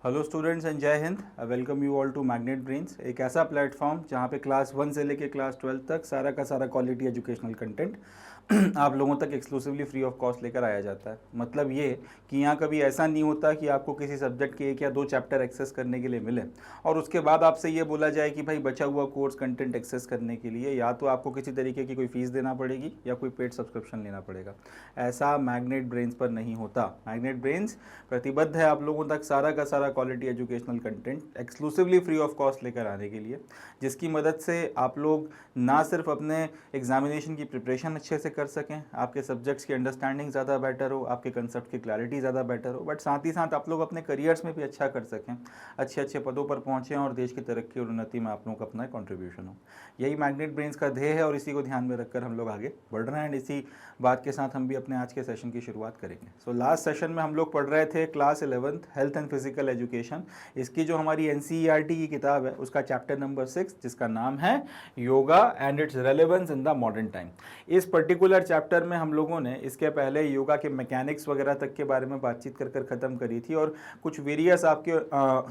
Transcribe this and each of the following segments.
Hello students and Jai Hind. Welcome you all to magnet brains, एक ऐसा platform जहाँ पे क्लास 1 से लेके क्लास 12 तक सारा का सारा क्वालिटी एजुकेशनल कंटेंट आप लोगों तक एक्सक्लूसिवली फ्री ऑफ कॉस्ट लेकर आया जाता है। मतलब ये कि यहाँ कभी ऐसा नहीं होता कि आपको किसी सब्जेक्ट के 1 या 2 चैप्टर एक्सेस करने के लिए मिले और उसके बाद आपसे ये बोला जाए कि भाई बचा हुआ कोर्स कंटेंट एक्सेस करने के लिए या तो आपको किसी तरीके की कोई फीस देना पड़ेगी या कोई पेड सब्सक्रिप्शन लेना पड़ेगा। ऐसा मैग्नेट ब्रेन्स पर नहीं होता। मैग्नेट ब्रेन्स प्रतिबद्ध है आप लोगों तक सारा का सारा quality educational content exclusively free of cost लेकर आने के लिए, जिसकी मदद से आप लोग ना सिर्फ अपने एग्जामिनेशन की प्रिपरेशन अच्छे से कर सकें, आपके सब्जेक्ट्स की अंडरस्टैंडिंग ज़्यादा बेटर हो, आपके कंसेप्ट की क्लैरिटी ज़्यादा बेटर हो, बट साथ ही साथ आप लोग अपने करियर्स में भी अच्छा कर सकें, अच्छे अच्छे पदों पर पहुँचें और देश की तरक्की और उन्नति में आप लोगों का अपना कंट्रीब्यूशन हो। यही मैग्नेट ब्रेन्स का ध्येय है और इसी को ध्यान में रखकर हम लोग आगे बढ़ रहे हैं एंड इसी बात के साथ हम भी अपने आज के सेशन की शुरुआत करेंगे। सो लास्ट सेशन में हम लोग पढ़ रहे थे class 11th health and physical education. इसकी जो हमारी एनसीईआरटी की किताब है उसका चैप्टर नंबर 6 जिसका नाम है yoga and it's relevance in the modern time. इस पर्टिकुलर चैप्टर में हम लोगों ने इसके पहले योगा के मैकेनिक्स वगैरह तक के बारे में बातचीत कर कर ख़त्म करी थी और कुछ वेरियस आपके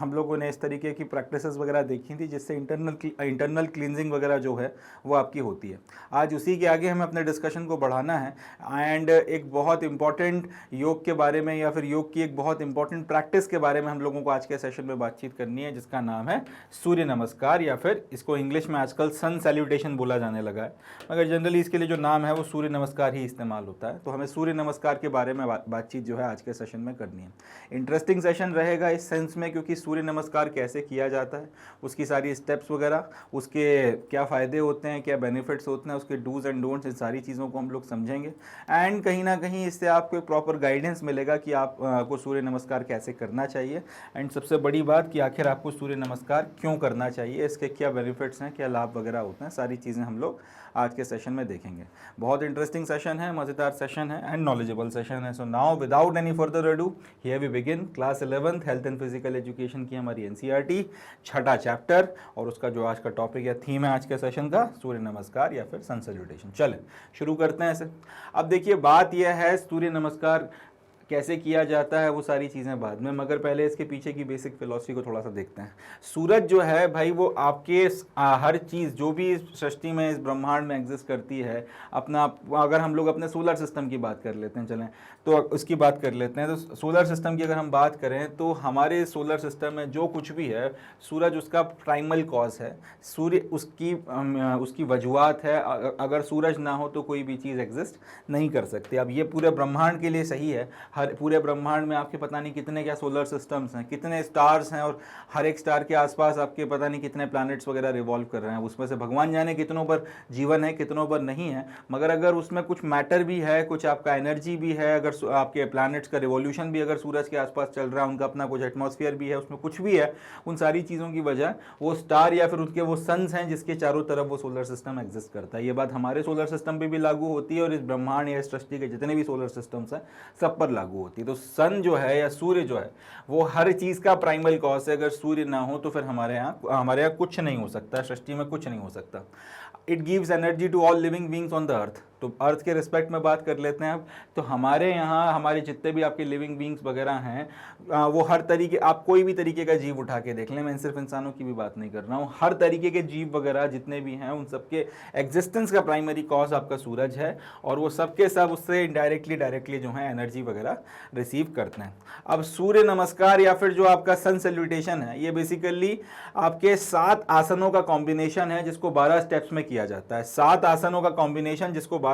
हम लोगों ने इस तरीके की प्रैक्टिसेस वगैरह देखी थी जिससे इंटरनल क्लींजिंग वगैरह जो है वो आपकी होती है। आज उसी के आगे हमें अपने डिस्कशन को बढ़ाना है एंड एक बहुत इंपॉर्टेंट योग के बारे में या फिर योग की एक बहुत इंपॉर्टेंट प्रैक्टिस के बारे में हम लोगों को आज के सेशन में बातचीत करनी है जिसका नाम है सूर्य नमस्कार, या फिर इसको इंग्लिश में आजकल सन सैल्यूटेशन बोला जाने लगा है, मगर जनरली इसके लिए जो नाम है वो सूर्य नमस्कार ही इस्तेमाल होता है। तो हमें सूर्य नमस्कार के बारे में बातचीत जो है आज के सेशन में करनी है। इंटरेस्टिंग सेशन रहेगा इस सेंस में क्योंकि सूर्य नमस्कार कैसे किया जाता है, उसकी सारी स्टेप्स वगैरह, उसके क्या फ़ायदे होते हैं, क्या बेनिफिट्स होते हैं, उसके डूज एंड डोंट्स, इन सारी चीज़ों को हम लोग समझेंगे एंड कहीं ना कहीं इससे आपको एक प्रॉपर गाइडेंस मिलेगा कि आपको सूर्य नमस्कार कैसे करना चाहिए एंड सबसे बड़ी बात कि आखिर आपको सूर्य नमस्कार क्यों करना चाहिए, इसके क्या बेनिफिट्स हैं, क्या लाभ वगैरह होते हैं, सारी चीज़ें हम लोग आज के सेशन में देखेंगे। बहुत इंटरेस्टिंग सेशन है, मज़ेदार सेशन है एंड नॉलेजेबल सेशन है। So now without any further ado here we begin class 11th health and physical education की हमारी एनसीईआरटी छठा चैप्टर और उसका जो आज का टॉपिक या थीम है आज के सेशन का सूर्य नमस्कार या फिर सन सैल्यूटेशन। चलें शुरू करते हैं इसे। अब देखिए बात यह है सूर्य नमस्कार कैसे किया जाता है वो सारी चीज़ें बाद में, मगर पहले इसके पीछे की बेसिक फिलॉसफी को थोड़ा सा देखते हैं। सूरज जो है भाई वो आपके हर चीज़ जो भी इस सृष्टि में इस ब्रह्मांड में एग्जिस्ट करती है अपना, अगर हम लोग अपने सोलर सिस्टम की बात कर लेते हैं, चलें तो उसकी बात कर लेते हैं। तो सोलर सिस्टम की अगर हम बात करें तो हमारे सोलर सिस्टम में जो कुछ भी है सूरज उसका प्राइमल कॉज है, सूर्य उसकी वजूहत है। अगर सूरज ना हो तो कोई भी चीज़ एग्जिस्ट नहीं कर सकती। अब ये पूरे ब्रह्मांड के लिए सही है। हर पूरे ब्रह्मांड में आपके पता नहीं कितने क्या सोलर सिस्टम्स हैं, कितने स्टार्स हैं और हर एक स्टार के आसपास आपके पता नहीं कितने प्लैनेट्स वगैरह रिवॉल्व कर रहे हैं। उसमें से भगवान जाने कितनों पर जीवन है कितनों पर नहीं है, मगर अगर उसमें कुछ मैटर भी है, कुछ आपका एनर्जी भी है, अगर आपके प्लैनेट्स का रिवॉल्यूशन भी अगर सूरज के आसपास चल रहा है, उनका अपना कुछ एटमॉस्फेयर भी है, उसमें कुछ भी है, उन सारी चीज़ों की वजह वो स्टार या फिर उनके वो सन्स हैं जिसके चारों तरफ वो सोलर सिस्टम एग्जिस्ट करता है। ये बात हमारे सोलर सिस्टम पर भी लागू होती है और इस ब्रह्मांड या इस सृष्टि के जितने भी सोलर सिस्टम्स हैं सब पर लागू होती है। तो सन जो है या सूर्य जो है वो हर चीज़ का प्राइमरी कॉज है। अगर सूर्य ना हो तो फिर हमारे यहाँ कुछ नहीं हो सकता, सृष्टि में कुछ नहीं हो सकता। It gives energy to all living beings on the earth. तो अर्थ के रिस्पेक्ट में बात कर लेते हैं अब, तो हमारे यहाँ हमारे जितने भी आपके लिविंग बींग्स वगैरह हैं वो हर तरीके, आप कोई भी तरीके का जीव उठा के देख लें, मैं सिर्फ इंसानों की भी बात नहीं कर रहा हूँ, हर तरीके के जीव वगैरह जितने भी हैं उन सबके एग्जिस्टेंस का प्राइमरी कॉज आपका सूरज है और वो सबके सब उससे डायरेक्टली जो है एनर्जी वगैरह रिसीव करते हैं। अब सूर्य नमस्कार या फिर जो आपका सन सैल्यूटेशन है ये बेसिकली आपके 7 आसनों का कॉम्बिनेशन है जिसको 12 स्टेप्स में किया जाता है। 7 आसनों का कॉम्बिनेशन जिसको 12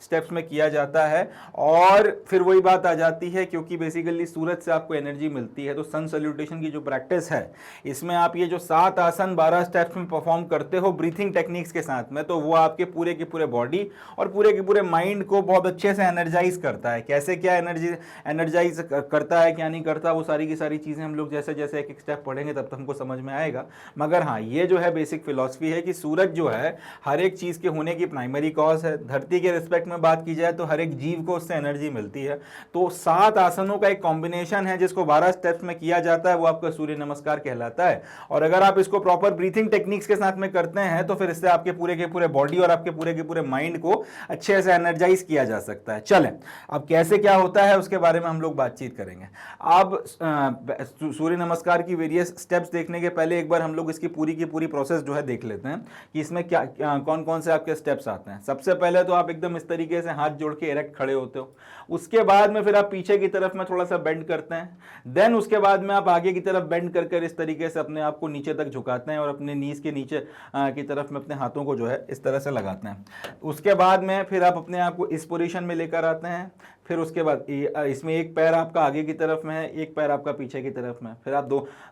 स्टेप्स में किया जाता है और फिर वही बात आ जाती है क्योंकि बेसिकली सूरज से आपको एनर्जी मिलती है। तो सन सैल्यूटेशन की जो प्रैक्टिस है इसमें आप ये जो 7 आसन 12 स्टेप्स में परफॉर्म करते हो ब्रीथिंग टेक्निक्स के साथ में, तो वो आपके पूरे के पूरे बॉडी और पूरे के पूरे माइंड को बहुत अच्छे से एनर्जाइज करता है। कैसे क्या एनर्जाइज करता है क्या नहीं करता वो सारी की सारी चीज़ें हम लोग जैसे जैसे एक एक स्टेप पढ़ेंगे तब तक हमको समझ में आएगा। मगर हाँ ये जो है बेसिक फिलॉसफी है कि सूरज जो है हर एक चीज़ के होने की प्राइमरी कॉज है। धरती के रिस्पेक्ट में बात की जाए तो हर एक जीव को उससे एनर्जी मिलती है। तो 7 आसनों का एक कॉम्बिनेशन है जिसको 12 स्टेप्स में किया जाता है, वो आपका सूर्य नमस्कार कहलाता है। और अगर आप इसको प्रॉपर ब्रीथिंग टेक्निक्स के साथ में करते हैं तो फिर इससे आपके पूरे के पूरे बॉडी और आपके पूरे के पूरे माइंड को अच्छे से एनर्जाइज किया जा सकता है। चलें, अब कैसे क्या होता है उसके बारे में हम लोग बातचीत करेंगे। अब सूर्य नमस्कार की वेरियस स्टेप्स देखने के पहले एक बार हम लोग इसकी पूरी की पूरी प्रोसेस जो है देख लेते हैं कि इसमें क्या कौन कौन से आपके स्टेप्स आते हैं। सबसे पहले तो आप एकदम इस तरीके से हाथ जोड़ के इरेक्ट खड़े होते हो। उसके बाद में फिर आप पीछे की तरफ में थोड़ा सा बेंड करते हैं। देन उसके बाद में आप आगे की तरफ बेंड कर कर इस तरीके से अपने आप को नीचे तक झुकाते हैं और अपने नीज के नीचे की तरफ में अपने हाथों को जो है इस तरह से लगाते हैं। उसके बाद में फिर आप अपने आप को इस पोजीशन में लेकर आते हैं। फिर उसके बाद इसमें एक पैर आपका आगे की तरफ में है, एक पैर आपका पीछे की तरफ में। फिर आप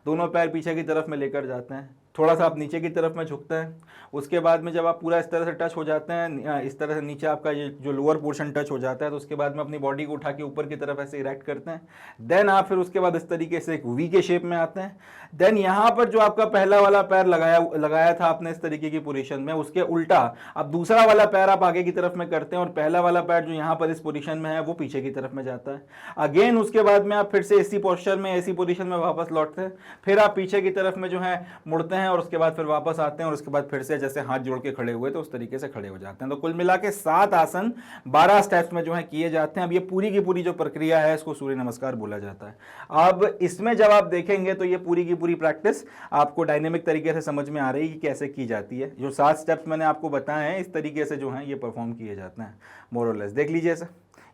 दोनों पैर पीछे की तरफ में लेकर जाते हैं, थोड़ा सा आप नीचे की तरफ में झुकते हैं। उसके बाद में जब आप पूरा इस तरह से टच हो जाते हैं, इस तरह से नीचे आपका ये जो लोअर पोर्शन टच हो जाता है, तो उसके बाद में अपनी बॉडी को उठा के ऊपर की तरफ ऐसे इरेक्ट करते हैं। देन आप फिर उसके बाद इस तरीके से एक वी के शेप में आते हैं। देन यहाँ पर जो आपका पहला वाला पैर लगाया था आपने इस तरीके की पोजीशन में, उसके उल्टा अब दूसरा वाला पैर आप आगे की तरफ में करते हैं और पहला वाला पैर जो यहाँ पर इस पोजीशन में है वो पीछे की तरफ में जाता है। अगेन उसके बाद में आप फिर से इसी पोस्चर में, ऐसी पोजीशन में वापस लौटते हैं। फिर आप पीछे की तरफ में जो है मुड़ते हैं और उसके बाद फिर वापस आते हैं और उसके बाद फिर से जैसे हाथ जोड़ के खड़े हुए तो उस तरीके से खड़े हो जाते हैं। तो कुल मिला के 7 आसन 12 स्टेप्स में जो है किए जाते हैं। अब ये पूरी की पूरी जो प्रक्रिया है इसको सूर्य नमस्कार बोला जाता है। अब इसमें जब आप देखेंगे तो ये पूरी की पूरी प्रैक्टिस आपको डायनेमिक तरीके से समझ में आ रही है कि कैसे की जाती है। जो 7 स्टेप्स मैंने आपको बताए हैं इस तरीके से जो है ये परफॉर्म किए जाते हैं मोर और लेस। देख लीजिए सर,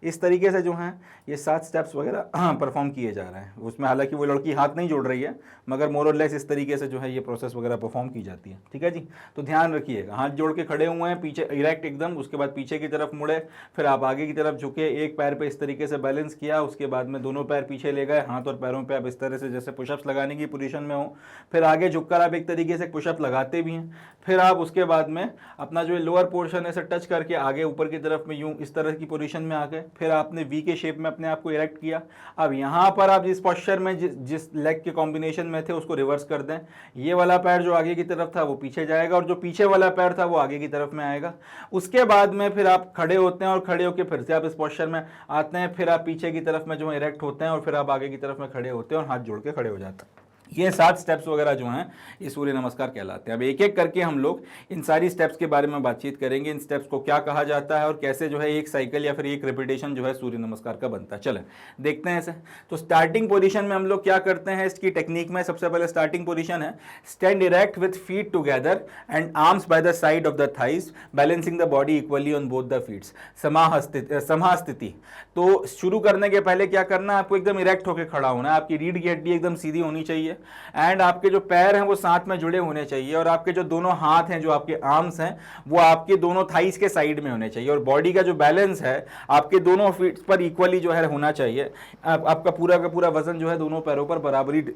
इस तरीके से जो हैं ये 7 स्टेप्स वगैरह परफॉर्म किए जा रहे हैं। उसमें हालांकि वो लड़की हाथ नहीं जोड़ रही है, मगर मोर और लेस इस तरीके से जो है ये प्रोसेस वगैरह परफॉर्म की जाती है। ठीक है जी, तो ध्यान रखिएगा, हाथ जोड़ के खड़े हुए हैं, पीछे इरेक्ट एकदम, उसके बाद पीछे की तरफ मुड़े, फिर आप आगे की तरफ झुके, एक पैर पे इस तरीके से बैलेंस किया, उसके बाद में दोनों पैर पीछे ले गए, हाथ और पैरों पे आप इस तरह से जैसे पुशअप्स लगाने की पोजीशन में हो। फिर आगे झुककर आप एक तरीके से पुशअप लगाते भी हैं। फिर आप उसके बाद में अपना जो लोअर पोर्शन है इसे टच करके आगे ऊपर की तरफ में यूं इस तरह की पोजीशन में आ गए। फिर आपने वी के शेप में अपने आप को इरेक्ट किया। अब यहाँ पर आप जिस पोस्चर में जिस लेग के कॉम्बिनेशन में थे उसको रिवर्स कर दें। ये वाला पैर जो आगे की तरफ था वो पीछे जाएगा और जो पीछे वाला पैर था वो आगे की तरफ में आएगा। उसके बाद में फिर आप खड़े होते हैं और खड़े होकर फिर से आप इस पोस्चर में आते हैं। फिर आप पीछे की तरफ में जो है इरेक्ट होते हैं और फिर आप आगे की तरफ में खड़े होते हैं और हाथ जोड़ के खड़े हो जाते हैं। ये 7 स्टेप्स वगैरह जो हैं ये सूर्य नमस्कार कहलाते हैं। अब एक एक करके हम लोग इन सारी स्टेप्स के बारे में बातचीत करेंगे, इन स्टेप्स को क्या कहा जाता है और कैसे जो है एक साइकिल या फिर एक रिपीटेशन जो है सूर्य नमस्कार का बनता है। चलें देखते हैं इसे। तो स्टार्टिंग पोजीशन में हम लोग क्या करते हैं, इसकी टेक्निक में सबसे पहले स्टार्टिंग पोजीशन है stand erect with feet together and arms by the side of the thighs balancing the body equally on both the feets, समाह स्थिति। तो शुरू करने के पहले क्या करना है, आपको एकदम इरेक्ट होकर खड़ा होना है, आपकी रीढ़ की हड्डी एकदम सीधी होनी चाहिए एंड आपके जो पैर हैं वो साथ में जुड़े होने चाहिए और आपके जो दोनों हाथ हैं, जो आपके आर्म्स हैं, वो आपके दोनों थाइस के साइड में होने चाहिए और बॉडी का जो बैलेंस है आपके दोनों फीट पर इक्वली जो है होना चाहिए। आपका पूरा का पूरा वजन जो है दोनों पैरों पर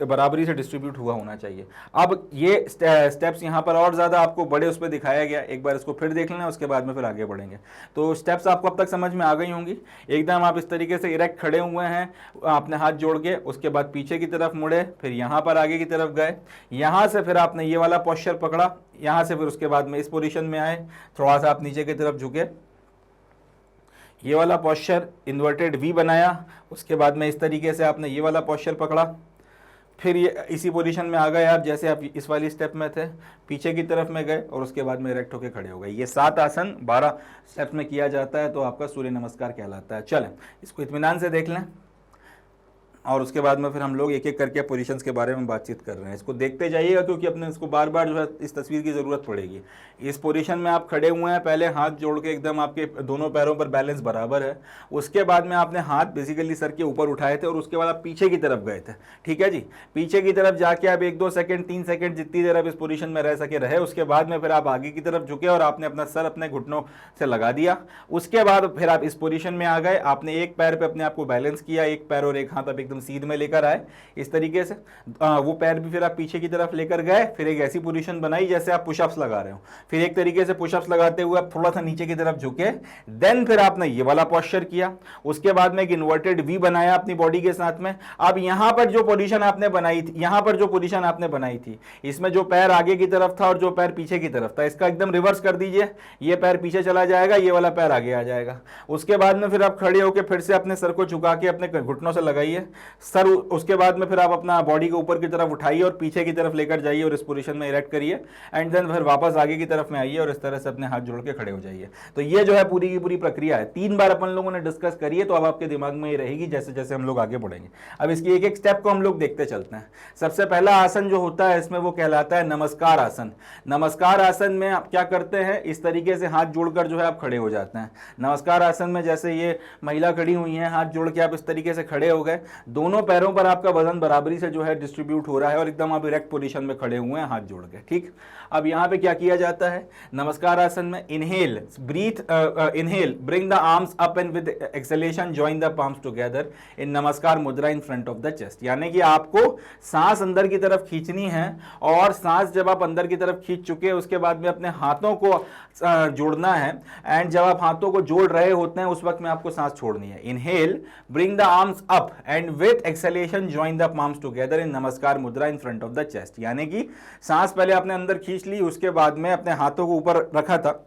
बराबरी से डिस्ट्रीब्यूट हुआ होना चाहिए। अब ये स्टेप्स यहाँ पर और ज्यादा आपको बड़े उस पर दिखाया गया, एक बार इसको फिर देख लेना, उसके बाद में फिर आगे बढ़ेंगे। तो स्टेप्स आपको अब तक समझ में आ गई होंगी। एकदम आप इस तरीके से इरेक्ट खड़े हुए हैं, आपने हाथ जोड़ के, उसके बाद पीछे की तरफ मुड़े, फिर यहाँ पर आगे की तरफ गए, यहां से फिर आपने ये वाला पोस्चर पकड़ा, यहां से फिर उसके बाद में इस पोजीशन में आए, थोड़ा सा आप नीचे की तरफ झुके, ये वाला पोस्चर इन्वर्टेड वी बनाया, उसके बाद में इस तरीके से आपने ये वाला पोस्चर पकड़ा, फिर ये इसी पोजीशन में आ गए आप जैसे आप इस वाली स्टेप में थे, पीछे की तरफ में गए और उसके बाद में इरेक्ट होकर खड़े हो गए। ये 7 आसन 12 स्टेप्स में किया जाता है, तो आपका सूर्य नमस्कार कहलाता है। चलें इसको इत्मीनान से देख लें और उसके बाद में फिर हम लोग एक एक करके पोजीशंस के बारे में बातचीत कर रहे हैं। इसको देखते जाइएगा क्योंकि अपने इसको बार बार जो है इस तस्वीर की ज़रूरत पड़ेगी। इस पोजीशन में आप खड़े हुए हैं, पहले हाथ जोड़ के एकदम आपके दोनों पैरों पर बैलेंस बराबर है, उसके बाद में आपने हाथ बेसिकली सर के ऊपर उठाए थे और उसके बाद आप पीछे की तरफ गए थे। ठीक है जी, पीछे की तरफ जाके आप 1-2 सेकंड 3 सेकंड जितनी देर आप इस पोजीशन में रह सके रहे, उसके बाद में फिर आप आगे की तरफ झुके और आपने अपना सर अपने घुटनों से लगा दिया। उसके बाद फिर आप इस पोजीशन में आ गए, आपने एक पैर पे अपने आप को बैलेंस किया, एक पैर और एक हाथ आप एकदम सीध में लेकर आए इस तरीके से, वो पैर भी फिर आप पीछे की तरफ लेकर गए, फिर एक ऐसी पोजीशन बनाई जैसे आप पुशअप्स लगा रहे हो, फिर एक तरीके से पुशअप्स लगाते हुए आप थोड़ा सा नीचे की तरफ झुके, देन फिर आपने ये वाला पोस्चर किया, उसके बाद में एक इन्वर्टेड वी बनाया अपनी बॉडी के साथ में। अब यहां पर जो पोजीशन आपने बनाई थी, यहां पर जो पोजीशन आपने बनाई थी, इसमें जो पैर आगे की तरफ था और जो पैर पीछे की तरफ था, इसका एकदम रिवर्स कर दीजिए, ये पैर पीछे चला जाएगा, ये वाला पैर आगे आ जाएगा। उसके बाद में फिर आप खड़े होकर फिर से अपने सर को झुका के अपने घुटनों से लगाइए सर, उसके बाद में फिर आप अपना बॉडी को ऊपर की तरफ उठाइए और पीछे की तरफ लेकर जाइए और इस पोजीशन में इरेक्ट करिए, एंड देन फिर वापस आगे की तरफ में आइए और इस तरह से अपने हाथ जोड़ के खड़े हो जाइए। तो ये जो है पूरी की पूरी प्रक्रिया है, 3 बार अपन लोगों ने डिस्कस करी है, तो अब आपके दिमाग में ये रहेगी जैसे जैसे हम लोग आगे बढ़ेंगे। अब इसकी एक एक स्टेप को हम लोग देखते चलते हैं। सबसे पहला आसन जो होता है इसमें वो कहलाता है नमस्कार आसन। नमस्कार आसन में आप क्या करते हैं, इस तरीके से हाथ जोड़कर जो है आप खड़े हो जाते हैं। नमस्कार आसन में जैसे ये महिला खड़ी हुई है, हाथ जोड़ के आप इस तरीके से खड़े हो गए, दोनों पैरों पर आपका वजन बराबरी से जो है डिस्ट्रीब्यूट हो रहा है और एकदम आप इरेक्ट पोजीशन में खड़े हुए हैं हाथ जोड़ के। ठीक, अब यहां पे क्या किया जाता है नमस्कार आसन में, inhale breath, inhale bring the arms up and with exhalation join the palms together in namaskar mudra in front of the chest. यानी कि आपको सांस अंदर की तरफ खींचनी है और सांस जब आप अंदर की तरफ खींच चुके उसके बाद में अपने हाथों को जोड़ना है, एंड जब आप हाथों को जोड़ रहे होते हैं उस वक्त में आपको सांस छोड़नी है। Inhale bring the arms up and with exhalation join the palms together in namaskar mudra in front of the chest. यानी कि सांस पहले आपने अंदर खींच ली, उसके बाद में अपने हाथों को ऊपर रखा था,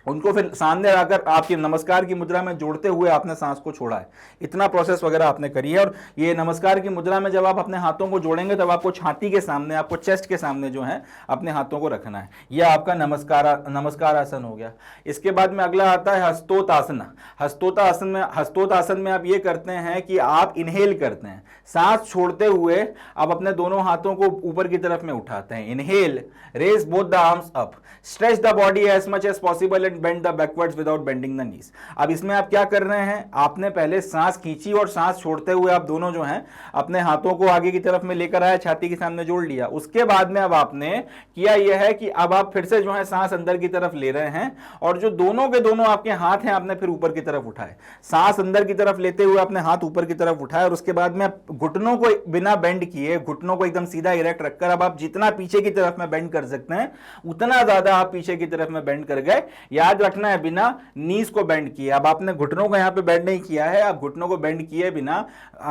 उनको फिर सामने आकर आपकी नमस्कार की मुद्रा में जोड़ते हुए आपने सांस को छोड़ा है। इतना प्रोसेस वगैरह आपने करी है। और ये नमस्कार की मुद्रा में जब आप अपने हाथों को जोड़ेंगे तब आपको छाती के सामने, आपको चेस्ट के सामने जो है अपने हाथों को रखना है। यह आपका नमस्कार आसन हो गया। इसके बाद में अगला आता है हस्तोतासन। हस्तोतासन में आप ये करते हैं कि आप इनहेल करते हैं, सांस छोड़ते हुए आप अपने दोनों हाथों को ऊपर की तरफ में उठाते हैं। Inhale, raise both the arms up, stretch the body as much as possible and bend the backwards without bending the knees. अब इसमें आप क्या कर रहे हैं, आपने पहले सांस खींची और सांस छोड़ते हुए आप दोनों जो हैं अपने हाथों को आगे की तरफ में लेकर आए, छाती के सामने जोड़ लिया। उसके बाद में अब आपने किया यह है कि अब आप फिर से जो है सांस अंदर की तरफ ले रहे हैं और जो दोनों के दोनों आपके हाथ हैं आपने फिर ऊपर की तरफ उठाए। सांस अंदर की तरफ लेते हुए अपने हाथ ऊपर की तरफ उठाए और उसके बाद में घुटनों को बिना बेंड किए, घुटनों को एकदम सीधा इरेक्ट रखकर अब आप जितना पीछे की तरफ में बेंड कर सकते हैं उतना ज्यादा आप पीछे की तरफ में बेंड कर गए। याद रखना है बिना नीज को बेंड किए। अब आपने घुटनों को यहां पे बेंड नहीं किया है, आप घुटनों को बेंड किए बिना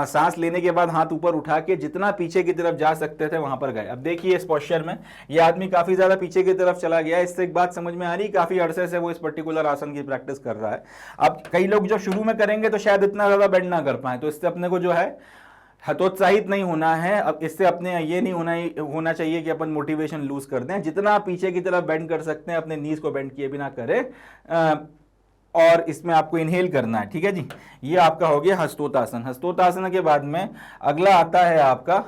सांस लेने के बाद हाथ ऊपर उठा के जितना पीछे की तरफ जा सकते थे वहां पर गए। अब देखिए इस पोस्चर में ये आदमी काफी ज्यादा पीछे की तरफ चला गया। इससे एक बात समझ में आ रही, काफी अरसे से वो इस पर्टिकुलर आसन की प्रैक्टिस कर रहा है। अब कई लोग जब शुरू में करेंगे तो शायद इतना ज्यादा बेंड ना कर पाए, तो इससे अपने को जो है हतोत्साहित नहीं होना है। अब इससे अपने ये नहीं होना चाहिए कि अपन मोटिवेशन लूज कर दें। जितना आप पीछे की तरफ बेंड कर सकते हैं अपने नीज को बेंड किए बिना करें, और इसमें आपको इनहेल करना है। ठीक है जी, ये आपका हो गया हस्तोतासन। हस्तोतासन के बाद में अगला आता है आपका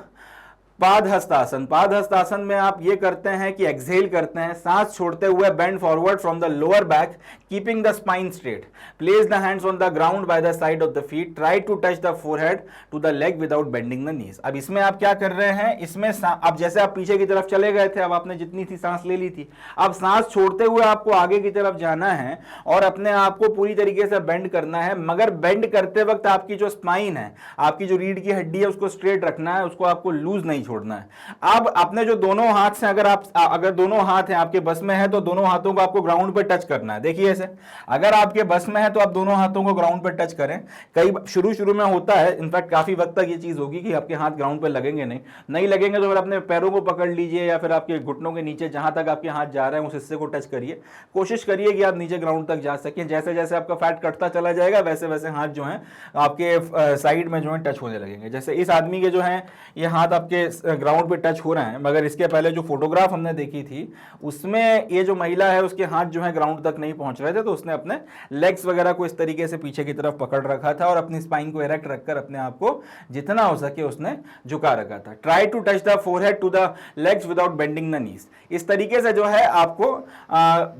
पादहस्तासन। पादहस्तासन में आप ये करते हैं कि एक्सहेल करते हैं, सांस छोड़ते हुए bend forward from the lower back keeping the spine straight, place the hands on the ground by the side of the feet, try to touch the forehead to the leg without bending the knees. अब इसमें आप क्या कर रहे हैं, इसमें अब जैसे आप पीछे की तरफ चले गए थे, अब आपने जितनी थी सांस ले ली थी, अब सांस छोड़ते हुए आपको आगे की तरफ जाना है और अपने आप को पूरी तरीके से बेंड करना है। मगर बेंड करते वक्त आपकी जो स्पाइन है, आपकी जो रीढ़ की हड्डी है, उसको स्ट्रेट रखना है, उसको आपको लूज नहीं छोड़ना है। अब अपने जो दोनों हाथ से अगर दोनों हाथ हैं आपके बस में है तो दोनों हाथों को आपको ग्राउंड पे टच करना है। देखिए ऐसे, अगर आपके बस में है तो आप दोनों हाथों को ग्राउंड पे टच करें। कई शुरू में होता है, इनफैक्ट काफी वक्त तक ये चीज होगी कि आपके हाथ ग्राउंड पे लगेंगे नहीं लगेंगे तो फिर अपने पैरों को पकड़ लीजिए या फिर आपके घुटनों के नीचे जहां तक आपके हाथ जा रहे हैं उस हिस्से को टच करिए। कोशिश करिए कि आप नीचे ग्राउंड तक जा सकें। जैसे जैसे आपका फैट कटता चला जाएगा वैसे वैसे हाथ जो है आपके साइड में जो है टच होने लगेंगे। जैसे इस आदमी के जो है ये हाथ आपके ग्राउंड पे टच हो रहे हैं, मगर इसके पहले जो फोटोग्राफ हमने देखी थी उसमें ये जो महिला है उसके हाथ जो है ग्राउंड तक नहीं पहुंच रहे थे, तो उसने अपने लेग्स वगैरह को इस तरीके से पीछे की तरफ पकड़ रखा था और अपनी स्पाइन को इरेक्ट रखकर अपने आप को जितना हो सके उसने झुका रखा था। Try to touch the forehead to the legs without bending the knees. इस तरीके से जो है आपको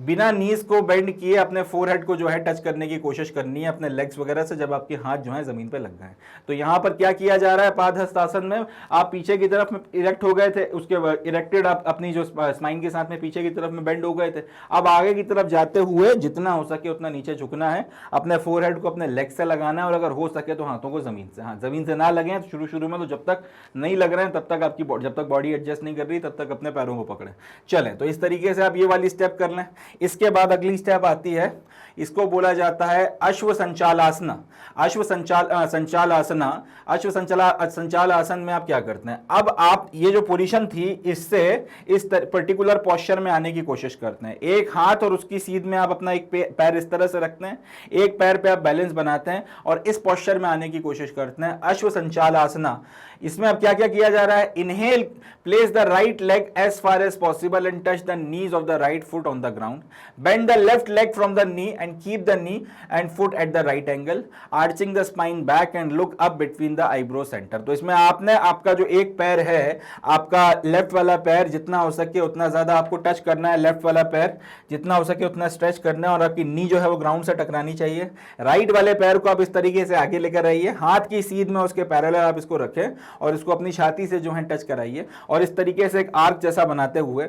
बिना नीज को बेंड किए अपने फोरहेड को जो है टच करने की कोशिश करनी है अपने लेग्स वगैरह से, जब आपके हाथ जो है जमीन पे लग गए। तो यहां पर क्या किया जा रहा है, पादहस्तासन में आप पीछे की तरफ तरफ में इरेक्ट हो गए थे, उसके बाद इरेक्टेड आप अपनी जो स्पाइन के साथ में पीछे की तरफ में बेंड हो गए थे। अब आगे की तरफ जाते हुए जितना हो सके उतना नीचे झुकना है, अपने फोरहेड को अपने लेग से लगाना है, और अगर हो सके तो हाथों को जमीन से, हाँ जमीन से ना लगे तो शुरू शुरू में तो जब तक नहीं लग रहे हैं तब तक आपकी जब तक बॉडी एडजस्ट नहीं कर रही तब तक अपने पैरों को पकड़े। चलें, तो इस तरीके से आप ये वाली स्टेप कर लें। इसके बाद अगली स्टेप आती है, इसको बोला जाता है अश्व संचालासना। अश्व संचालासना, अश्व संचालासन में आप क्या करते हैं, अब आप ये जो पोजीशन थी इससे इस पर्टिकुलर पोस्चर में आने की कोशिश करते हैं। एक हाथ और उसकी सीध में आप अपना एक पैर इस तरह से रखते हैं, एक पैर पे आप बैलेंस बनाते हैं और इस पोस्चर में आने की कोशिश करते हैं, अश्व संचालासना। इसमें अब क्या क्या किया जा रहा है, inhale, place the right leg as far as possible and touch the knees of the right foot on the ground, bend the left leg from the knee and keep the knee and foot at the right angle, arching the spine back and look up between the eyebrow centre. तो इसमें आपने आपका जो एक पैर है, आपका left वाला पैर जितना हो सके उतना ज्यादा आपको टच करना है, लेफ्ट वाला पैर जितना हो सके उतना स्ट्रेच करना है और आपकी नी जो है वो ग्राउंड से टकरानी चाहिए। राइट वाले पैर को आप इस तरीके से आगे लेकर आइए, हाथ की सीध में उसके पैरेलल आप इसको रखें और इसको अपनी छाती से जो है टच कराइए और इस तरीके से एक आर्क जैसा बनाते हुए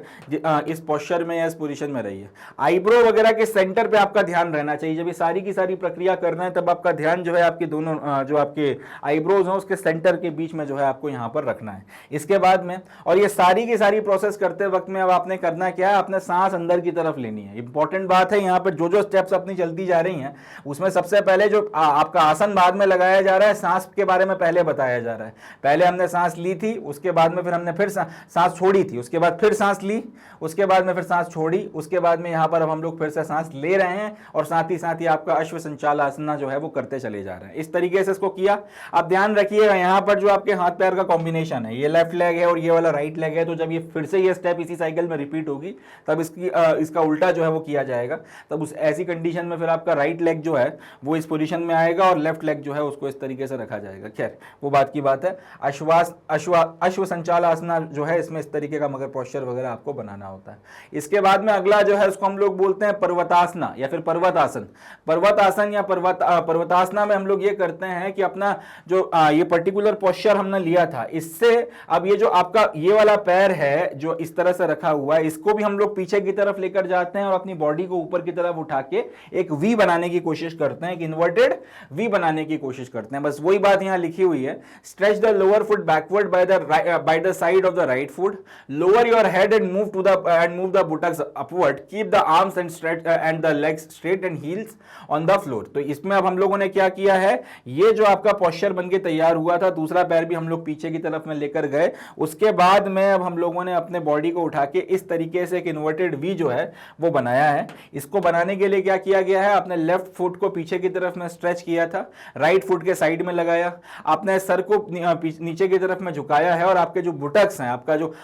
इस पोस्चर में या इस पोजीशन में रहिए। आईब्रो वगैरह के सेंटर पे आपका ध्यान रहना चाहिए। जब ये सारी की सारी प्रक्रिया करना है तब आपका ध्यान जो है आपके दोनों जो आपके आईब्रोज हैं उसके सेंटर के बीच में जो है आपको यहाँ पर रखना है। इसके बाद में, और ये सारी की सारी प्रोसेस करते वक्त में अब आपने करना क्या है, आपने सांस अंदर की तरफ लेनी है। इंपॉर्टेंट बात है यहाँ पर, जो स्टेप्स अपनी चलती जा रही हैं उसमें सबसे पहले जो आपका आसन बाद में लगाया जा रहा है, सांस के बारे में पहले बताया जा रहा है। पहले हमने सांस ली थी, उसके बाद में फिर हमने फिर सांस छोड़ी थी, उसके बाद फिर सांस ली, उसके बाद में फिर सांस छोड़ी, उसके बाद में यहाँ पर अब हम लोग फिर से सांस ले रहे हैं और साथ ही आपका अश्व संचालासना जो है वो करते चले जा रहे हैं। इस तरीके से इसको किया। अब ध्यान रखिएगा यहाँ पर जो आपके हाथ पैर का कॉम्बिनेशन है, ये लेफ्ट लेग है और ये वाला राइट लेग है, तो जब ये फिर से ये स्टेप इसी साइकिल में रिपीट होगी तब इसका उल्टा जो है वो किया जाएगा। तब उस ऐसी कंडीशन में फिर आपका राइट लेग जो है वो इस पोजीशन में आएगा और लेफ्ट लेग जो है उसको इस तरीके से रखा जाएगा। खैर वो बात की बात है। अश्व संचालासना जो है इसमें इस तरीके का मगर पोस्चर वगैरह आपको बनाना होता है। इसके बाद में अगला जो है उसको हम लोग बोलते हैं पर्वतासना या फिर पर्वतासन। पर्वतासन या पर्वतासना में हम लोग ये करते हैं कि अपना जो ये पर्टिकुलर पोस्चर हमने लिया था, इससे अब ये जो आपका ये वाला पैर है जो इस तरह से रखा हुआ है, इसको भी हम लोग पीछे की तरफ लेकर जाते हैं और अपनी बॉडी को ऊपर की तरफ उठा के एक वी बनाने की कोशिश करते हैं, एक इन्वर्टेड वी बनाने की कोशिश करते हैं। बस वही बात यहां लिखी हुई है। Stretch the lower foot backward by the side of the right foot, lower your head and move the buttocks upward, keep the arms and stretch and the legs straight and heels on the floor। तो इसमें अब हम लोगों ने क्या किया है, ये जो आपका पोस्चर बनके तैयार हुआ था, दूसरा पैर भी हम लोग पीछे की तरफ में लेकर गए। उसके बाद में अब हम लोगों ने अपने बॉडी को उठा के इस तरीके से एक इन्वर्टेड वी जो है वो बनाया है। इसको बनाने के लिए क्या किया गया है, आपने लेफ्ट फुट को पीछे की तरफ में स्ट्रेच किया था, राइट फुट के साइड में लगाया, आपने सर को नीचे की तरफ में झुकाया है और आपके जो बुटक्स हैं, आपका जो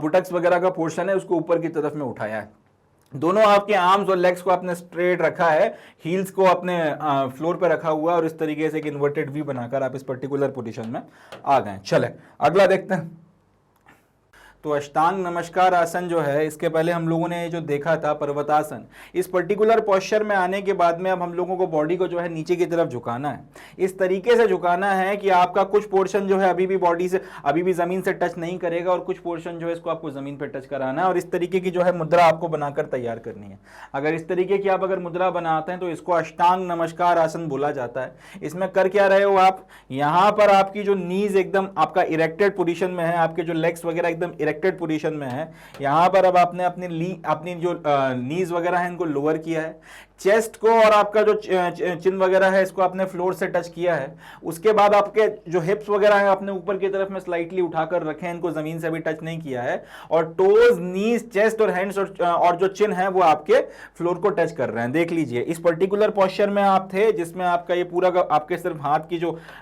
बुटक्स वगैरह का पोर्शन है उसको ऊपर की तरफ में उठाया है। दोनों आपके आर्म्स और लेग्स को आपने स्ट्रेट रखा है, हील्स को अपने फ्लोर पे रखा हुआ है और इस तरीके से एक इन्वर्टेड वी बनाकर आप इस पर्टिकुलर पोजीशन में आ गए। चले अगला देखते हैं। तो अष्टांग नमस्कार आसन जो है, इसके पहले हम लोगों ने जो देखा था पर्वतासन, इस पर्टिकुलर पोस्चर में आने के बाद में अब हम लोगों को बॉडी को जो है नीचे की तरफ झुकाना है। इस तरीके से झुकाना है कि आपका कुछ पोर्शन जो है अभी भी बॉडी से अभी भी जमीन से टच नहीं करेगा और कुछ पोर्शन जो है इसको आपको जमीन पर टच कराना है और इस तरीके की जो है मुद्रा आपको बनाकर तैयार करनी है। अगर इस तरीके की आप अगर मुद्रा बनाते हैं तो इसको अष्टांग नमस्कार आसन बोला जाता है। इसमें कर क्या रहे हो आप, यहाँ पर आपकी जो नीज एकदम आपका इरेक्टेड पोजीशन में है, आपके जो लेग्स वगैरह एकदम इरेक्टेड पोजीशन में है। यहां पर अब आपने अपनी जो नीज वगैरह है इनको लोअर किया है, चेस्ट को और आपका जो चिन वगैरह है इसको आपने फ्लोर से टच किया है। उसके बाद आपके जो हिप्स वगैरह है आपने ऊपर की तरफ में स्लाइटली उठाकर रखे हैं, इनको जमीन से भी टच नहीं किया है और टोज, नीज, चेस्ट और हैंड्स और जो चिन है वो आपके फ्लोर को टच कर रहे हैं। देख लीजिए इस पर्टिकुलर पोस्चर में आप थे जिसमें आपका ये पूरा आपके सिर्फ हाथ की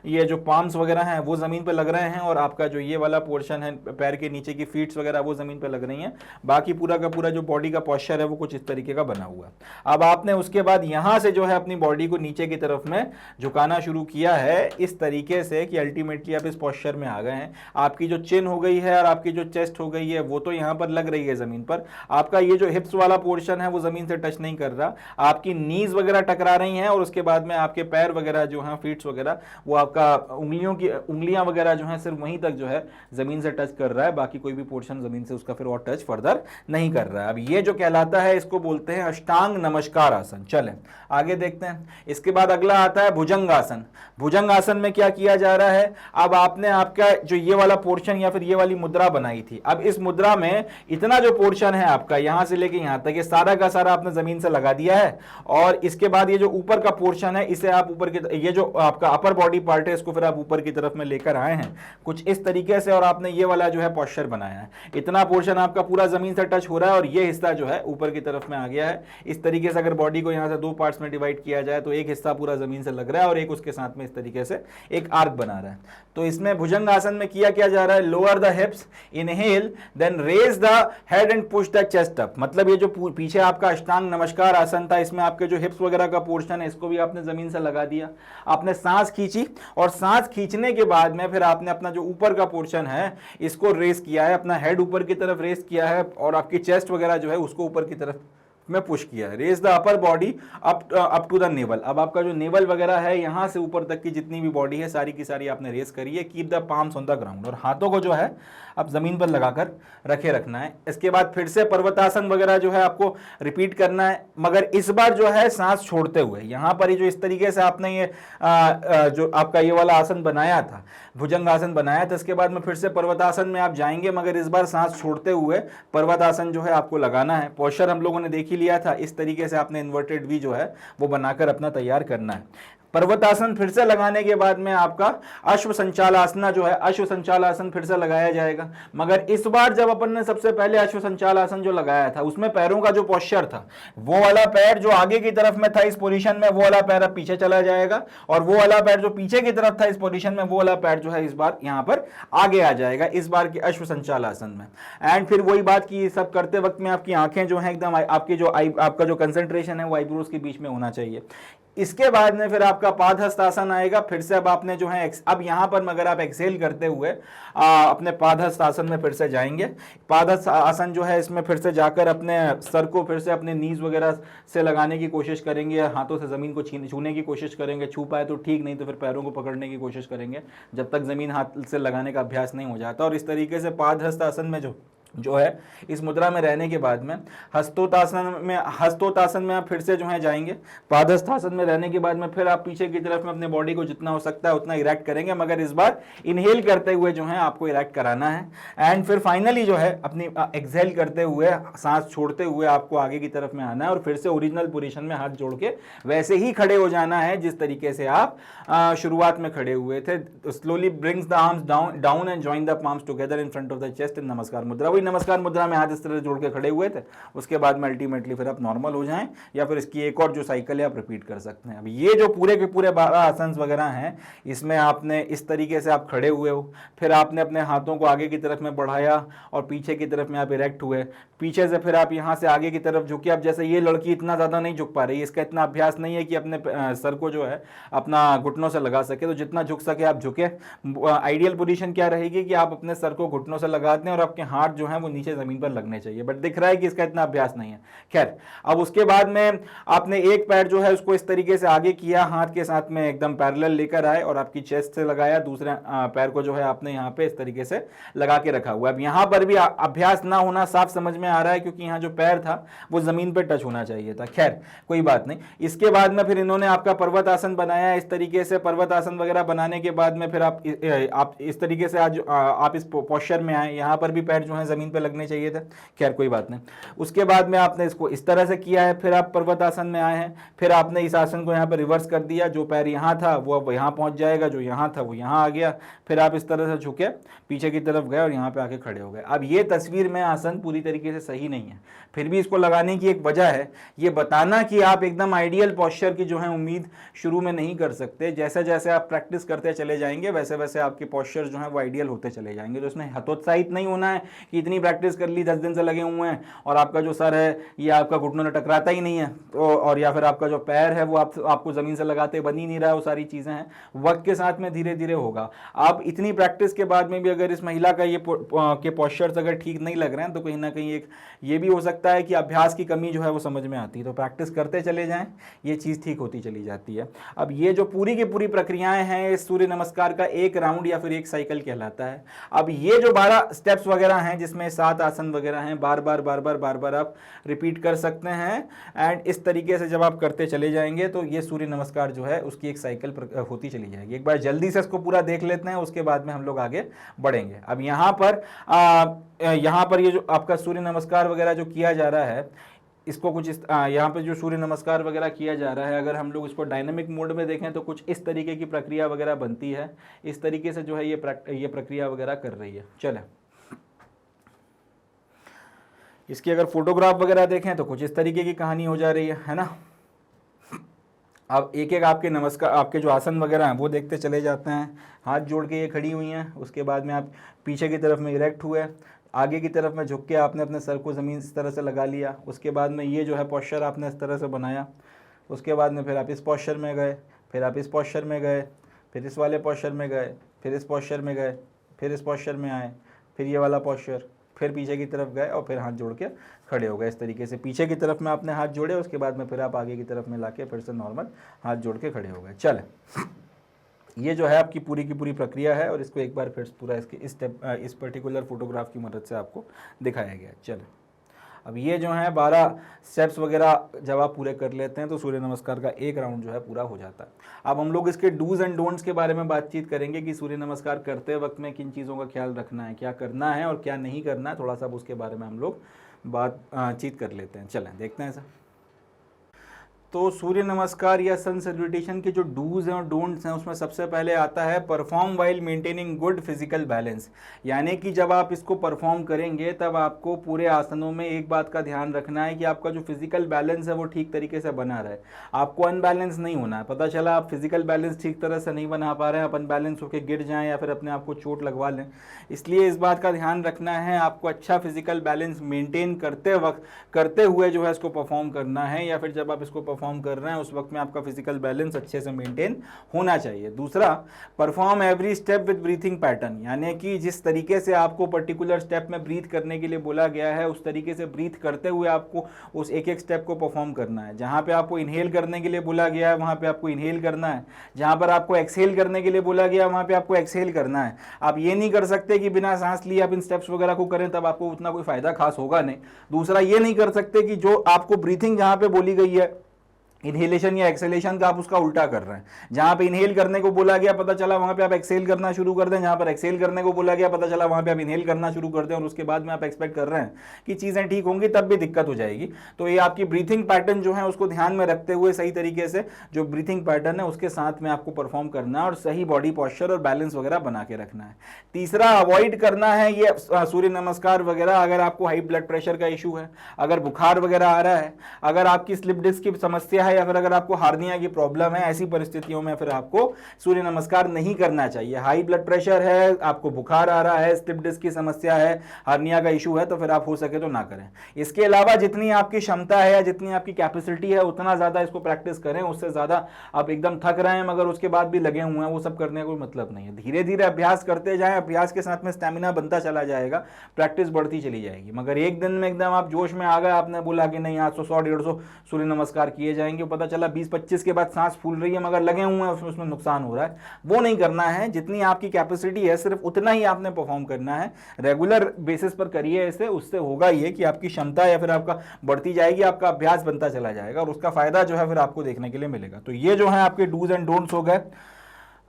ये जो पाम्स वगैरह हैं वो जमीन पर लग रहे हैं और आपका जो ये वाला पोर्शन है पैर के नीचे की फीट्स वगैरह वो ज़मीन पे लग रही हैं, बाकी पूरा का पूरा जो बॉडी का पॉस्चर है वो कुछ इस तरीके का बना हुआ है। अब आपने उसके बाद यहाँ से जो है अपनी बॉडी को नीचे की तरफ में झुकाना शुरू किया है इस तरीके से कि अल्टीमेटली आप इस पॉस्चर में आ गए हैं। आपकी जो चिन हो गई है और आपकी जो चेस्ट हो गई है वो तो यहाँ पर लग रही है ज़मीन पर, आपका ये जो हिप्स वाला पोर्शन है वो ज़मीन से टच नहीं कर रहा, आपकी नीज वगैरह टकरा रही हैं और उसके बाद में आपके पैर वगैरह जो हैं फीट्स वगैरह वो आपका उंगलियां वगैरह जो हैं सिर्फ वहीं तक जो है ज़मीन से टच कर रहा है, बाकी कोई भी पोर्शन ज़मीन से उसका फिर और टच फर्दर नहीं कर रहा है। अब ये जो कहलाता है इसको बोलते हैं अष्टांग नमस्कार आसन। चलें आगे देखते हैं। इसके बाद अगला आता है भुजंग आसन। भुजंग आसन में क्या किया जा रहा है, अब आपने आपका जो ये वाला पोर्शन या फिर ये वाली मुद्रा बनाई थी, अब इस मुद्रा में इतना जो पोर्शन है आपका यहां से लेके यहां तक ये सारा का सारा आपने जमीन से लगा दिया है, और इसके बाद ये जो ऊपर का पोर्शन है इसे आप ऊपर की, ये जो आपका अपर बॉडी पार्ट है इसको फिर आप ऊपर की तरफ में लेकर आए हैं कुछ इस तरीके से, और आपने ये वाला जो है पॉस्चर बनाया है। इतना पोर्शन आपका पूरा जमीन से टच हो रहा है और ये हिस्सा जो है ऊपर की तरफ में आ गया है। इस तरीके से अगर बॉडी को यहां से दो पार्ट्स में डिवाइड किया जाए तो एक हिस्सा पूरा जमीन से लग रहा है और एक उसके साथ में इस तरीके से एक आर्क बना रहा है। तो इसमें भुजंग आसन में किया क्या जा रहा है, lower the hips, inhale, then raise the head and push the chest up. मतलब ये जो पीछे आपका अष्टांग नमस्कार आसन था इसमें आपके जो हिप्स वगैरह का पोर्शन है इसको भी आपने जमीन से लगा दिया, आपने सांस खींची और सांस खींचने के बाद में फिर आपने अपना जो ऊपर का पोर्शन है इसको रेस किया है, अपना हेड ऊपर की तरफ रेस किया है और आपकी चेस्ट वगैरह जो है उसको ऊपर की तरफ में पुश किया है। Raise the upper body up to the navel. अब आपका जो नेवल वगैरह है यहां से ऊपर तक की जितनी भी बॉडी है सारी की सारी आपने रेस करी है। Keep the palms on the ground, और हाथों को जो है आप जमीन पर लगाकर रखना है। इसके बाद फिर से पर्वतासन वगैरह जो है आपको रिपीट करना है, मगर इस बार जो है सांस छोड़ते हुए। यहां पर ही जो इस तरीके से आपने ये जो आपका ये वाला आसन बनाया था, भुजंग आसन बनाया था, इसके बाद में फिर से पर्वतासन में आप जाएंगे, मगर इस बार सांस छोड़ते हुए पर्वतासन जो है आपको लगाना है। पोस्चर हम लोगों ने देख ही लिया था, इस तरीके से आपने इन्वर्टेड वी जो है वो बनाकर अपना तैयार करना है। पर्वतासन फिर से लगाने के बाद में आपका अश्व संचालासना जो है, अश्व संचालासन फिर से लगाया जाएगा, मगर इस बार जब अपन ने सबसे पहले अश्व संचालासन जो लगाया था उसमें पैरों का जो पोस्चर था वो वाला पैर जो आगे की तरफ में था इस पोजीशन में, वो वाला पैर अब पीछे चला जाएगा, और वो वाला पैर जो पीछे की तरफ था इस पोजीशन में वो वाला पैर जो है इस बार यहां पर आगे आ जाएगा इस बार की अश्व संचालासन में। एंड फिर वही बात की सब करते वक्त में आपकी आंखें जो है एकदम आपकी जो आपका जो कंसंट्रेशन है वो आईब्रोज के बीच में होना चाहिए। इसके बाद में फिर आपका पादहस्त आसन आएगा। फिर से अब आपने जो है अब यहां पर मगर आप एक्सेल करते हुए अपने पादहस्त आसन में फिर से जाएंगे। पादहस्त आसन जो है इसमें फिर से जाकर अपने सर को फिर से अपने नीज वगैरह से लगाने की कोशिश करेंगे, हाथों से जमीन को छूने की कोशिश करेंगे, छू पाए तो ठीक, नहीं तो फिर पैरों को पकड़ने की कोशिश करेंगे जब तक जमीन हाथ से लगाने का अभ्यास नहीं हो जाता। और इस तरीके से पादहस्त आसन में जो है इस मुद्रा में रहने के बाद में हस्तोतासन में आप फिर से जो है जाएंगे। पादहस्तासन में रहने के बाद में फिर आप पीछे की तरफ में अपने बॉडी को जितना हो सकता है उतना इरेक्ट करेंगे, मगर इस बार इनहेल करते हुए जो है आपको इरेक्ट कराना है। एंड फिर फाइनली जो है अपनी एक्सहेल करते हुए सांस छोड़ते हुए आपको आगे की तरफ में आना है और फिर से ओरिजिनल पोजीशन में हाथ जोड़ के वैसे ही खड़े हो जाना है जिस तरीके से आप शुरुआत में खड़े हुए थे। Slowly brings the arms down and join the palms together in front of the chest in namaskar mudra. नमस्कार मुद्रा में हाथ इस तरह जोड़ के खड़े हुए थे, उसके बाद में अल्टीमेटली फिर आप नॉर्मल हो जाएं या फिर इसकी एक और जो साइकिल है आप रिपीट कर सकते हैं। अब ये जो पूरे के पूरे 12 आसन वगैरह हैं इसमें आपने इस तरीके से आप खड़े हुए हो, फिर आपने अपने हाथों को आगे की तरफ में बढ़ाया और पीछे की तरफ में आप इरेक्ट हुए, पीछे से फिर आप यहाँ से आगे की तरफ झुके। अब जैसे ये लड़की इतना ज़्यादा नहीं झुक पा रही, इसका इतना अभ्यास नहीं है कि अपने सर को जो है अपना घुटनों से लगा सके, तो जितना झुक सके आप झुके। आइडियल पोजीशन क्या रहेगी कि आप अपने सर को घुटनों से लगा दें और आपके हाथ जो है वो नीचे जमीन पर लगने चाहिए, बट दिख रहा है कि इसका इतना अभ्यास नहीं है। खैर, अब उसके बाद में आपने एक पैर जो है उसको इस तरीके से आगे किया, हाथ के साथ में एकदम पैरेलल लेकर आए और आपकी चेस्ट से लगाया, दूसरे पैर को जो है आपने यहाँ पे इस तरीके से लगा के रखा हुआ है। अब यहाँ पर भी अभ्यास ना होना साफ समझ में आ रहा है क्योंकि यहाँ जो पैर था वो जमीन पर टच होना चाहिए था। खैर कोई बात नहीं। इसके बाद में फिर इन्होंने आपका पर्वत आसन बनाया इस तरीके से। पर्वत आसन वगैरह बनाने के बाद में फिर आप इस तरीके से आज आप इस पोस्चर में आए, यहाँ पर भी पैर जो है जमीन पर लगने चाहिए थे। खैर कोई बात नहीं। उसके बाद में आपने इसको इस तरह से किया है, फिर आप पर्वत आसन में आए हैं, फिर आपने इस आसन को यहाँ पर रिवर्स कर दिया, जो पैर यहाँ था वो अब यहाँ पहुँच जाएगा, जो यहाँ था वो यहाँ आ गया, फिर आप इस तरह से झुके पीछे की तरफ गए और यहाँ पे आके खड़े हो गए। अब ये तस्वीर में आसन पूरी तरीके से सही नहीं है, फिर भी इसको लगाने की एक वजह है, ये बताना कि आप एकदम आइडियल पोस्चर की जो है उम्मीद शुरू में नहीं कर सकते। जैसे जैसे आप प्रैक्टिस करते चले जाएंगे वैसे वैसे आपके पोस्चर जो है वो आइडियल होते चले जाएंगे। तो इसमें हतोत्साहित नहीं होना है कि इतनी प्रैक्टिस कर ली, 10 दिन से लगे हुए हैं और आपका जो सर है ये आपका घुटनों में टकराता ही नहीं है, तो और या फिर आपका जो पैर है वो आपको ज़मीन से लगाते बन ही नहीं रहा है, वो सारी चीज़ें हैं, वक्त के साथ में धीरे धीरे होगा। आप इतनी प्रैक्टिस के बाद में भी अगर इस महिला का ये के पोस्चर्स अगर ठीक नहीं लग रहे हैं तो कहीं ना कहीं एक ये भी हो सकता है कि अभ्यास की कमी जो है वो समझ में आती है। तो प्रैक्टिस करते चले जाएं, ये चीज़ ठीक होती चली जाती है। अब ये जो पूरी की पूरी प्रक्रियाएं हैं इस सूर्य नमस्कार का एक राउंड या फिर एक साइकिल कहलाता है। अब ये जो 12 स्टेप्स वगैरह हैं जिसमें 7 आसन वगैरह हैं, बार बार आप रिपीट कर सकते हैं। एंड इस तरीके से जब आप करते चले जाएंगे तो ये सूर्य नमस्कार जो है उसकी एक साइकिल होती चली जाएगी। एक बार जल्दी से इसको पूरा देख लेते हैं, उसके बाद में हम लोग आगे बढ़ेंगे। अब यहाँ पर ये जो आपका सूर्य नमस्कार वगैरह जो किया जा रहा है, इसको कुछ यहाँ पे जो सूर्य नमस्कार वगैरह किया जा रहा है, अगर हम लोग इसको डायनेमिक मोड में देखें तो कुछ इस तरीके की प्रक्रिया वगैरह बनती है। इस तरीके से जो है ये प्रक्रिया वगैरह कर रही है। चलें, इसकी अगर फोटोग्राफ वगैरह देखें तो कुछ इस तरीके की कहानी हो जा रही है ना। अब एक एक आपके नमस्कार, आपके जो आसन वगैरह हैं वो देखते चले जाते हैं। हाथ जोड़ के ये खड़ी हुई हैं, उसके बाद में आप पीछे की तरफ में इरेक्ट हुए, आगे की तरफ में झुक के आपने अपने सर को ज़मीन इस तरह से लगा लिया। उसके बाद में ये जो है पोस्चर आपने इस तरह से बनाया। उसके बाद में फिर आप इस पोस्चर में गए, फिर आप इस पोस्चर में गए, फिर इस वाले पोस्चर में गए, फिर इस पोस्चर में गए, फिर इस पोस्चर में आए, फिर ये वाला पोस्चर, फिर पीछे की तरफ गए और फिर हाथ जोड़ के खड़े हो गए। इस तरीके से पीछे की तरफ में आपने हाथ जोड़े, उसके बाद में फिर आप आगे की तरफ में लाके फिर से नॉर्मल हाथ जोड़ के खड़े हो गए। चले, ये जो है आपकी पूरी की पूरी प्रक्रिया है और इसको एक बार फिर पूरा इसके इस पर्टिकुलर फोटोग्राफ की मदद से आपको दिखाया गया। चले, अब ये जो है 12 स्टेप्स वगैरह जब आप पूरे कर लेते हैं तो सूर्य नमस्कार का एक राउंड जो है पूरा हो जाता है। अब हम लोग इसके डूज एंड डोंट्स के बारे में बातचीत करेंगे कि सूर्य नमस्कार करते वक्त में किन चीज़ों का ख्याल रखना है, क्या करना है और क्या नहीं करना है। थोड़ा सा उसके बारे में हम लोग बातचीत कर लेते हैं। चलें देखते हैं सर। तो सूर्य नमस्कार या सन सैल्यूटेशन के जो डूज हैं और डोंट्स हैं उसमें सबसे पहले आता है perform while maintaining good physical balance. यानी कि जब आप इसको परफॉर्म करेंगे तब आपको पूरे आसनों में एक बात का ध्यान रखना है कि आपका जो फिजिकल बैलेंस है वो ठीक तरीके से बना रहे, आपको अनबैलेंस नहीं होना है। पता चला आप फिजिकल बैलेंस ठीक तरह से नहीं बना पा रहे हैं, आप अनबैलेंस होकर गिर जाएँ या फिर अपने आप को चोट लगवा लें। इसलिए इस बात का ध्यान रखना है, आपको अच्छा फिजिकल बैलेंस मेंटेन करते हुए जो है इसको परफॉर्म करना है, या फिर जब आप इसको परफॉर्म कर रहे हैं उस वक्त में आपका फिजिकल बैलेंस अच्छे से मेंटेन होना चाहिए। दूसरा, perform every step with breathing pattern, यानी कि जिस तरीके से आपको पर्टिकुलर स्टेप में ब्रीथ करने के लिए बोला गया है उस तरीके से ब्रीथ करते हुए आपको उस एक एक स्टेप को परफॉर्म करना है। जहां पे आपको इनहेल करने के लिए बोला गया है वहां पे आपको इनहेल करना है, जहां पर आपको एक्सहेल करने के लिए बोला गया है वहां पे आपको एक्सहेल करना है। आप ये नहीं कर सकते कि बिना सांस लिए आप इन स्टेप्स वगैरह को करें, तब आपको उतना कोई फायदा खास होगा नहीं। दूसरा, ये नहीं कर सकते कि जो आपको ब्रीथिंग जहां पे बोली गई है इनहेलेशन या एक्सेलेशन का आप उसका उल्टा कर रहे हैं। जहां पे इनहेल करने को बोला गया पता चला वहां पे आप एक्सेल करना शुरू कर दें, जहां पर एक्सेल करने को बोला गया पता चला वहां पे आप इनहेल करना शुरू कर दें, और उसके बाद में आप एक्सपेक्ट कर रहे हैं कि चीजें ठीक होंगी, तब भी दिक्कत हो जाएगी। तो ये आपकी ब्रीथिंग पैटर्न जो है उसको ध्यान में रखते हुए सही तरीके से जो ब्रीथिंग पैटर्न है उसके साथ में आपको परफॉर्म करना है और सही बॉडी पॉस्चर और बैलेंस वगैरह बना के रखना है। तीसरा, अवॉइड करना है ये सूर्य नमस्कार वगैरह अगर आपको हाई ब्लड प्रेशर का इशू है, अगर बुखार वगैरह आ रहा है, अगर आपकी स्लिप डिस्क की समस्या है, या फिर अगर आपको हार्निया की प्रॉब्लम है, ऐसी परिस्थितियों में फिर आपको सूर्य नमस्कार नहीं करना चाहिए। हाई ब्लड प्रेशर है, आपको बुखार आ रहा है, स्लिप डिस्क की समस्या है, हार्निया का इशू है, तो फिर आप हो सके तो ना करें। इसके अलावा जितनी आपकी क्षमता है या जितनी आपकी कैपेसिटी है उतना ज्यादा इसको प्रैक्टिस करें। उससे ज्यादा आप एकदम थक रहे हैं मगर उसके बाद भी लगे हुए हैं, वो सब करने का कोई मतलब नहीं है। धीरे धीरे अभ्यास करते जाएं, अभ्यास के साथ में स्टैमिना बनता चला जाएगा, प्रैक्टिस बढ़ती चली जाएगी। मगर एक दिन में एकदम आप जोश में आ गए, आपने बोला कि नहीं आज 100-150 सूर्य नमस्कार किए जाएंगे, पता चला 20-25 के बाद सांस फूल रही है मगर लगे हुए हैं उसमें नुकसान हो रहा है, वो नहीं करना है। जितनी आपकी कैपेसिटी है सिर्फ उतना ही आपने परफॉर्म करना है। रेगुलर बेसिस पर करिए इसे, उससे होगा ये कि आपकी क्षमता या फिर आपका बढ़ती जाएगी, आपका अभ्यास बनता चला जाएगा और उसका फायदा जो है फिर आपको देखने के लिए मिलेगा। तो ये जो है आपके डूज एंड डोंट्स हो गए।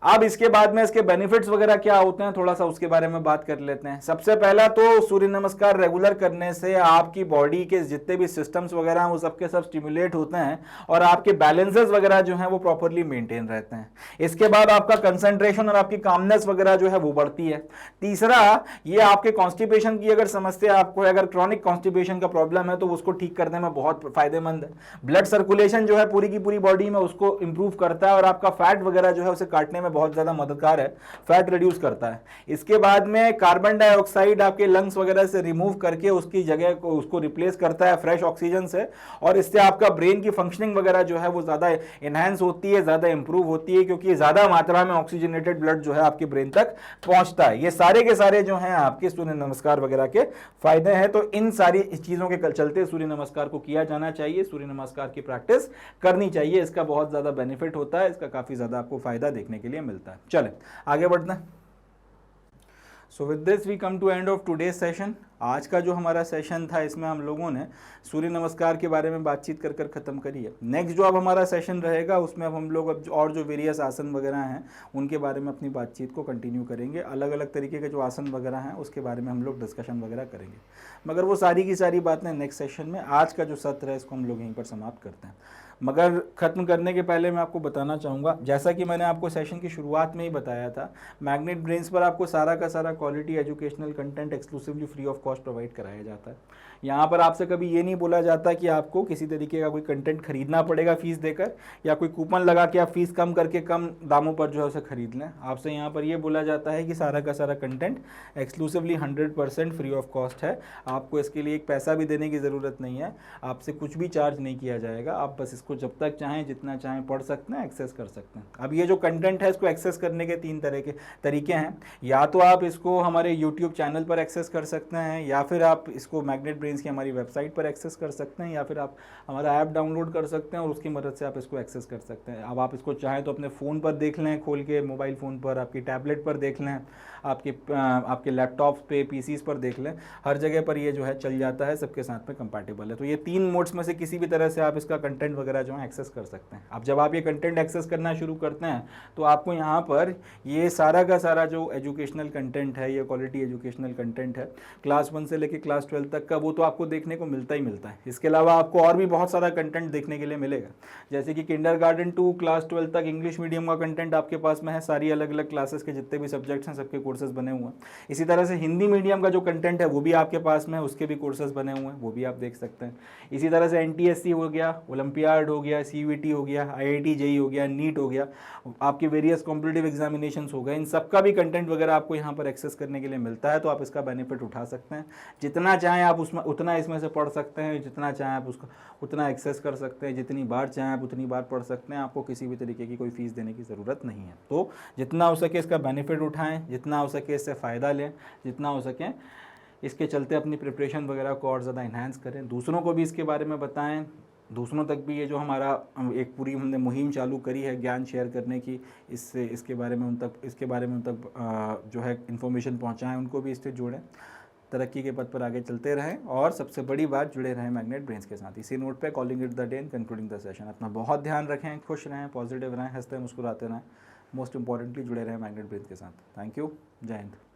अब इसके बाद में इसके बेनिफिट्स वगैरह क्या होते हैं थोड़ा सा उसके बारे में बात कर लेते हैं। सबसे पहला तो सूर्य नमस्कार रेगुलर करने से आपकी बॉडी के जितने भी सिस्टम्स वगैरह हैं वो सबके सब स्टिमुलेट होते हैं और आपके बैलेंसेस वगैरह जो हैं वो प्रॉपरली मेंटेन रहते हैं। इसके बाद आपका कंसंट्रेशन और आपकी कामनेस वगैरह जो है वो बढ़ती है। तीसरा, ये आपके कॉन्स्टिपेशन की अगर समस्या आपको अगर क्रॉनिक कॉन्स्टिपेशन का प्रॉब्लम है तो उसको ठीक करने में बहुत फायदेमंद है। ब्लड सर्कुलेशन जो है पूरी की पूरी बॉडी में उसको इंप्रूव करता है और आपका फैट वगैरह जो है उसे काटने में में बहुत ज़्यादा मददगार है, फैट रिड्यूस करता है। इसके बाद में कार्बन डाइऑक्साइड आपके लंग्स वगैरह से रिमूव करके उसकी जगह को उसको रिप्लेस करता है फ्रेश ऑक्सीजन से, और इससे आपका ब्रेन की फंक्शनिंग वगैरह जो है वो ज़्यादा इनहेंस होती है, ज़्यादा इंप्रूव होती है, क्योंकि ज़्यादा मात्रा में ऑक्सीजनेटेड ब्लड जो है आपके ब्रेन तक पहुंचता है। ये सारे के सारे जो हैं आपके सूर्य नमस्कार वगैरह के फायदे हैं। तो इन सारी चीज़ों के चलते सूर्य नमस्कार को किया जाना चाहिए, सूर्य नमस्कार की प्रैक्टिस करनी चाहिए। इसका बहुत ज़्यादा बेनिफिट होता है, इसका काफ़ी ज़्यादा आपको फायदा देखने के लिए मिलता है। चलें आगे बढ़ते हैं। So with this we come to end of today's session. आज का जो हमारा सेशन था इसमें हम लोगों ने सूर्य नमस्कार के बारे में बातचीत कर ख़त्म करी है। नेक्स्ट जो अब हमारा सेशन रहेगा उसमें अब हम लोग अब और जो वेरियस आसन वगैरह हैं उनके बारे में अपनी बातचीत को कंटिन्यू करेंगे। अलग अलग तरीके के जो आसन वगैरह हैं उसके बारे में हम लोग डिस्कशन वगैरह करेंगे, मगर वो सारी की सारी बातें नेक्स्ट सेशन में। आज का जो सत्र है इसको हम लोग यहीं पर समाप्त करते हैं। मगर ख़त्म करने के पहले मैं आपको बताना चाहूँगा, जैसा कि मैंने आपको सेशन की शुरुआत में ही बताया था, मैग्नेट ब्रेन्स पर आपको सारा का सारा quality educational content exclusively free of cost provide कराया जाता है। यहाँ पर आपसे कभी ये नहीं बोला जाता कि आपको किसी तरीके का कोई कंटेंट खरीदना पड़ेगा फीस देकर, या कोई कूपन लगा के आप फीस कम करके कम दामों पर जो है उसे खरीद लें। आपसे यहाँ पर ये बोला जाता है कि सारा का सारा content exclusively 100% free of cost है। आपको इसके लिए एक पैसा भी देने की ज़रूरत नहीं है, आपसे कुछ भी चार्ज नहीं किया जाएगा। आप बस इसको जब तक चाहें जितना चाहें पढ़ सकते हैं, एक्सेस कर सकते हैं। अब ये जो कंटेंट है इसको एक्सेस करने के 3 तरह के तरीके हैं। या तो आप इसको हमारे यूट्यूब चैनल पर एक्सेस कर सकते हैं, या फिर आप इसको मैग्नेट ब्रेन्स की हमारी वेबसाइट पर एक्सेस कर सकते हैं, या फिर आप हमारा ऐप डाउनलोड कर सकते हैं और उसकी मदद से आप इसको एक्सेस कर सकते हैं। अब आप इसको चाहें तो अपने फ़ोन पर देख लें, खोल के मोबाइल फ़ोन पर, आपकी टैबलेट पर देख लें, आपके लैपटॉप पे, पीसीज पर देख लें, हर जगह पर ये जो है चल जाता है, सबके साथ में कंपैटिबल है। तो ये 3 मोड्स में से किसी भी तरह से आप इसका कंटेंट वगैरह जो है एक्सेस कर सकते हैं। अब जब आप ये कंटेंट एक्सेस करना शुरू करते हैं तो आपको यहाँ पर ये सारा का सारा जो एजुकेशनल कंटेंट है, ये क्वालिटी एजुकेशनल कंटेंट है क्लास 1 से लेकर क्लास 12 तक का, वो तो आपको देखने को मिलता ही मिलता है। इसके अलावा आपको और भी बहुत सारा कंटेंट देखने के लिए मिलेगा, जैसे कि किंडरगार्टन टू क्लास 12 तक इंग्लिश मीडियम का कंटेंट आपके पास में है। सारी अलग अलग क्लासेस के जितने भी सब्जेक्ट्स हैं सबके कोर्सेज बने हुए हैं। इसी तरह से हिंदी मीडियम का जो कंटेंट है वो भी आपके पास में है, उसके भी कोर्सेज बने हुए हैं, वो भी आप देख सकते हैं। इसी तरह से NTSC हो गया, ओलंपियाड हो गया, CVT हो गया, IIT JEE हो गया, नीट हो गया, आपके वेरियस कॉम्पिटिटिव एग्जामिनेशंस हो गए, इन सबका भी कंटेंट वगैरह आपको यहाँ पर एक्सेस करने के लिए मिलता है। तो आप इसका बेनिफिट उठा सकते हैं, जितना चाहें आप उसमें उतना इसमें से पढ़ सकते हैं, जितना चाहें आप उसको उतना एक्सेस कर सकते हैं, जितनी बार चाहें आप उतनी बार पढ़ सकते हैं। आपको किसी भी तरीके की कोई फीस देने की ज़रूरत नहीं है। तो जितना हो सके इसका बेनिफिट उठाएं, जितना हो सके इससे फ़ायदा लें, जितना हो सके इसके चलते अपनी प्रिपरेशन वगैरह को और ज़्यादा इन्हांस करें, दूसरों को भी इसके बारे में बताएं, दूसरों तक भी ये जो हमारा एक पूरी हमने मुहिम चालू करी है ज्ञान शेयर करने की, इसके बारे में उन तक जो है इन्फॉर्मेशन पहुंचाएं, उनको भी इससे जोड़ें, तरक्की के पथ पर आगे चलते रहें, और सबसे बड़ी बात जुड़े रहें मैग्नेट ब्रेन्स के साथ। इसी नोट पे calling it the day and concluding the session. अपना बहुत ध्यान रखें, खुश रहें, पॉजिटिव रहें, हंसते मुस्कुराते रहें, मोस्ट इंपॉर्टेंटली जुड़े रहें मैग्नेट ब्रेन्स के साथ। थैंक यू, जय हिंद।